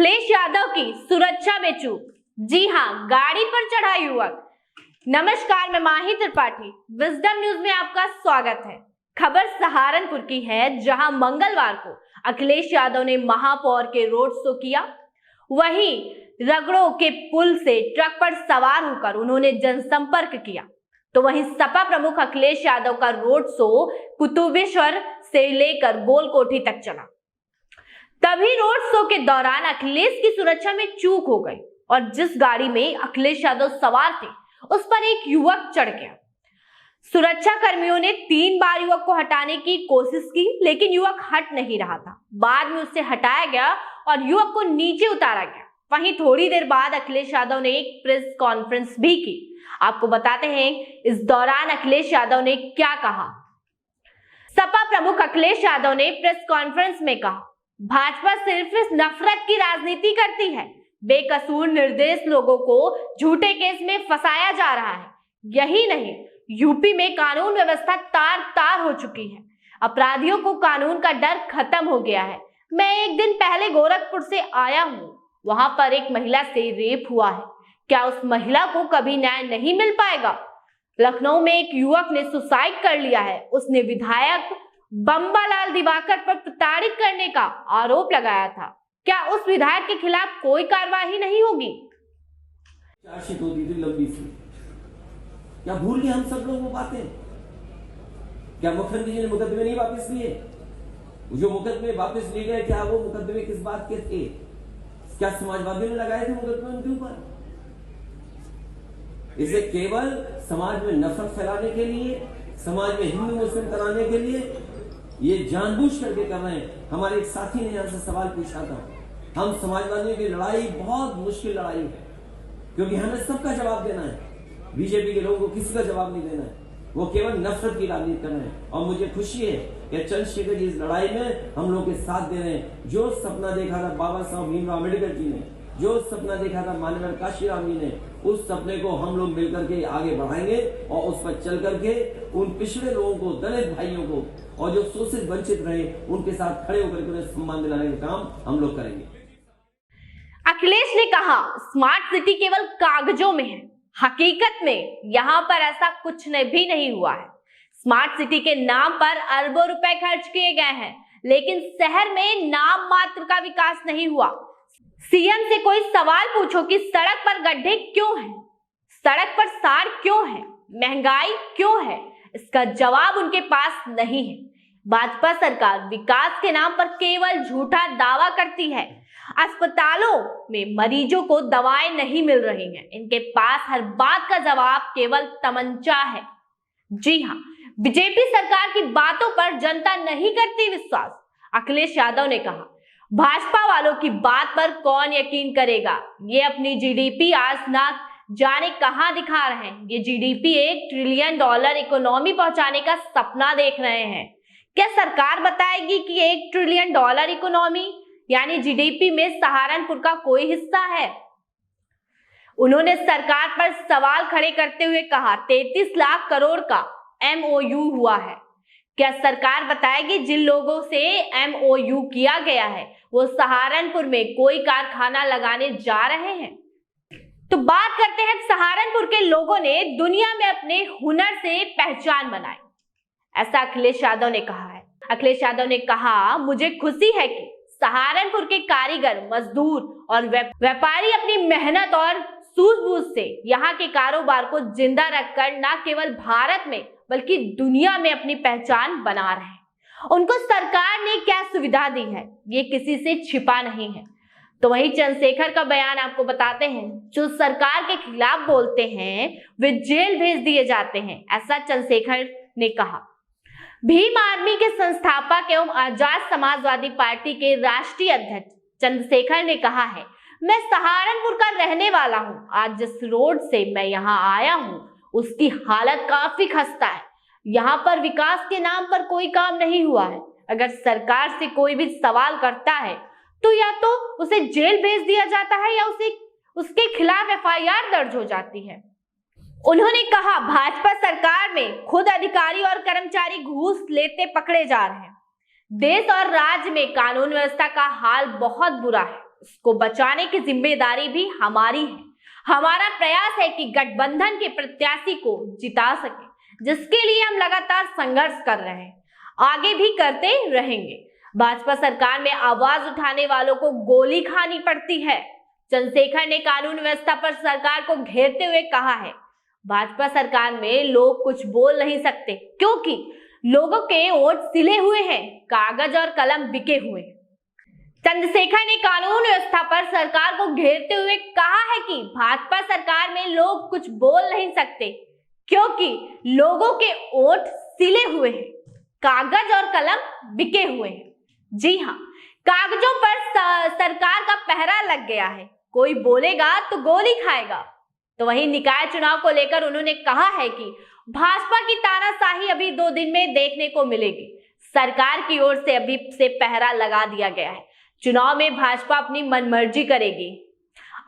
अखिलेश यादव की सुरक्षा में चूक। जी हां, गाड़ी पर चढ़ा युवक। नमस्कार, मैं माही त्रिपाठी, विजडम न्यूज में आपका स्वागत है। खबर सहारनपुर की है, जहां मंगलवार को अखिलेश यादव ने महापौर के रोड शो किया। वहीं रगड़ों के पुल से ट्रक पर सवार होकर उन्होंने जनसंपर्क किया। तो वहीं सपा प्रमुख अखिलेश यादव का रोड शो कुतुबेश्वर से लेकर गोलकोठी तक चला। तभी रोड शो के दौरान अखिलेश की सुरक्षा में चूक हो गई और जिस गाड़ी में अखिलेश यादव सवार थे उस पर एक युवक चढ़ गया। सुरक्षा कर्मियों ने 3 बार युवक को हटाने की कोशिश की, लेकिन युवक हट नहीं रहा था। बाद में उसे हटाया गया और युवक को नीचे उतारा गया। वहीं थोड़ी देर बाद अखिलेश यादव ने एक प्रेस कॉन्फ्रेंस भी की। आपको बताते हैं इस दौरान अखिलेश यादव ने क्या कहा। सपा प्रमुख अखिलेश यादव ने प्रेस कॉन्फ्रेंस में कहा, भाजपा सिर्फ नफरत की राजनीति करती है। बेकसूर निर्दोष लोगों को झूठे केस में फंसाया जा रहा है। यही नहीं, यूपी में कानून व्यवस्था तार तार हो चुकी है। अपराधियों को कानून का डर खत्म हो गया है। मैं एक दिन पहले गोरखपुर से आया हूँ, वहां पर एक महिला से रेप हुआ है। क्या उस महिला को कभी न्याय नहीं मिल पाएगा? लखनऊ में एक युवक ने सुसाइड कर लिया है। उसने विधायक बंबालाल दिवाकर पर प्रताड़ित करने का आरोप लगाया था। क्या उस विधायक के खिलाफ कोई कार्रवाई नहीं होगी? चार्जशीट होती थी लंबी सी, क्या भूल गए हम सब लोग वो बातें? क्या मुख्यमंत्री जी ने मुकदमे नहीं वापस लिए? जो मुकदमे वापस लिए गए, क्या वो मुकदमे किस बात के थे? क्या समाजवादियों ने लगाए थे मुकदमे उनके ऊपर? इसे केवल समाज में नफरत फैलाने के लिए, समाज में हिंदू मुस्लिम कराने के लिए ये जानबूझ करके कर रहे हैं। हमारे एक साथी ने यहां से सवाल पूछा था। हम समाजवादियों की लड़ाई बहुत मुश्किल लड़ाई है, क्योंकि हमें सबका जवाब देना है। बीजेपी के लोगों को किसी का जवाब नहीं देना है। वो केवल नफरत की राजनीति कर रहे हैं। और मुझे खुशी है कि चंद्रशेखर जी इस लड़ाई में हम लोग के साथ दे रहे हैं। जो सपना देखा था बाबा साहब भीमराव अम्बेडकर जी ने, जो सपना देखा था माननीय काशीराम जी ने, उस सपने को हम लोग मिलकर के आगे बढ़ाएंगे और उस पर चल करके उन पिछड़े लोगों को, दलित भाइयों को और जो शोषित वंचित रहे, उनके साथ खड़े होकर के उन्हें सम्मान दिलाने का काम हम लोग करेंगे। अखिलेश ने कहा, स्मार्ट सिटी केवल कागजों में है। हकीकत में यहाँ पर ऐसा कुछ भी नहीं हुआ है। स्मार्ट सिटी के नाम पर अरबों रुपए खर्च किए गए हैं, लेकिन शहर में नाम मात्र का विकास नहीं हुआ। सीएम से कोई सवाल पूछो कि सड़क पर गड्ढे क्यों हैं, सड़क पर साड़ क्यों है, महंगाई क्यों है, इसका जवाब उनके पास नहीं है। भाजपा सरकार विकास के नाम पर केवल झूठा दावा करती है। अस्पतालों में मरीजों को दवाएं नहीं मिल रही हैं। इनके पास हर बात का जवाब केवल तमंचा है। जी हाँ, बीजेपी सरकार की बातों पर जनता नहीं करती विश्वास। अखिलेश यादव ने कहा, भाजपा वालों की बात पर कौन यकीन करेगा? ये अपनी जीडीपी आज ना जाने कहां दिखा रहे हैं। ये जीडीपी $1 ट्रिलियन इकोनॉमी पहुंचाने का सपना देख रहे हैं। क्या सरकार बताएगी कि $1 ट्रिलियन इकोनॉमी यानी जीडीपी में सहारनपुर का कोई हिस्सा है? उन्होंने सरकार पर सवाल खड़े करते हुए कहा, 33 लाख करोड़ का MOU हुआ है। क्या सरकार बताएगी जिन लोगों से MOU किया गया है वो सहारनपुर में कोई कारखाना लगाने जा रहे हैं? तो बात करते हैं, सहारनपुर के लोगों ने दुनिया में अपने हुनर से पहचान बनाई, ऐसा अखिलेश यादव ने कहा है। अखिलेश यादव ने कहा, मुझे खुशी है कि सहारनपुर के कारीगर, मजदूर और व्यापारी अपनी मेहनत और सूझबूझ से यहाँ के कारोबार को जिंदा रखकर न केवल भारत में बल्कि दुनिया में अपनी पहचान बना रहे हैं। उनको सरकार ने क्या सुविधा दी है ये किसी से छिपा नहीं है। तो वहीं चंद्रशेखर का बयान आपको बताते हैं, जो सरकार के खिलाफ बोलते हैं वे जेल भेज दिए जाते हैं, ऐसा चंद्रशेखर ने कहा। भीम आर्मी के संस्थापक एवं आजाद समाजवादी पार्टी के राष्ट्रीय अध्यक्ष चंद्रशेखर ने कहा है, मैं सहारनपुर का रहने वाला हूं। आज जिस रोड से मैं यहाँ आया हूं उसकी हालत काफी खस्ता है। यहाँ पर विकास के नाम पर कोई काम नहीं हुआ है। अगर सरकार से कोई भी सवाल करता है तो या तो उसे जेल भेज दिया जाता है या उसके खिलाफ FIR दर्ज हो जाती है। उन्होंने कहा, भाजपा सरकार में खुद अधिकारी और कर्मचारी घूस लेते पकड़े जा रहे हैं। देश और राज्य में कानून व्यवस्था का हाल बहुत बुरा है। उसको बचाने की जिम्मेदारी भी हमारी है। हमारा प्रयास है कि गठबंधन के प्रत्याशी को जिता सके, जिसके लिए हम लगातार संघर्ष कर रहे हैं, आगे भी करते रहेंगे। भाजपा सरकार में आवाज उठाने वालों को गोली खानी पड़ती है। चंद्रशेखर ने कानून व्यवस्था पर सरकार को घेरते हुए कहा है, भाजपा सरकार में लोग कुछ बोल नहीं सकते क्योंकि लोगों के वोट सिले हुए हैं, कागज और कलम बिके हुए हैं। चंद्रशेखर ने कानून व्यवस्था पर सरकार को घेरते हुए कहा है कि भाजपा सरकार में लोग कुछ बोल नहीं सकते क्योंकि लोगों के वोट सिले हुए हैं, कागज और कलम बिके हुए हैं। जी हाँ, कागजों पर सरकार का पहरा लग गया है, कोई बोलेगा तो गोली खाएगा। तो वहीं निकाय चुनाव को लेकर उन्होंने कहा है कि भाजपा की तानाशाही अभी 2 दिन में देखने को मिलेगी। सरकार की ओर से अभी से पहरा लगा दिया गया है। चुनाव में भाजपा अपनी मनमर्जी करेगी।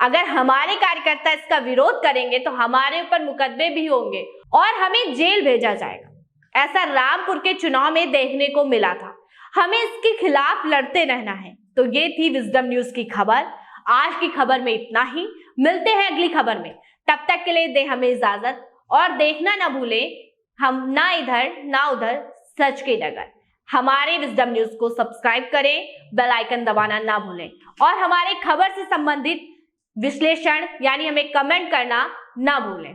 अगर हमारे कार्यकर्ता इसका विरोध करेंगे तो हमारे ऊपर मुकदमे भी होंगे और हमें जेल भेजा जाएगा। ऐसा रामपुर के चुनाव में देखने को मिला था। हमें इसके खिलाफ लड़ते रहना है। तो ये थी विजडम न्यूज की खबर। आज की खबर में इतना ही। मिलते हैं अगली खबर में। तब तक के लिए दे हमें इजाजत और देखना ना भूलें, हम ना इधर ना उधर, सच की डगर। हमारे विजडम न्यूज को सब्सक्राइब करें, बेल आइकन दबाना ना भूलें और हमारे खबर से संबंधित विश्लेषण यानी हमें कमेंट करना ना भूलें।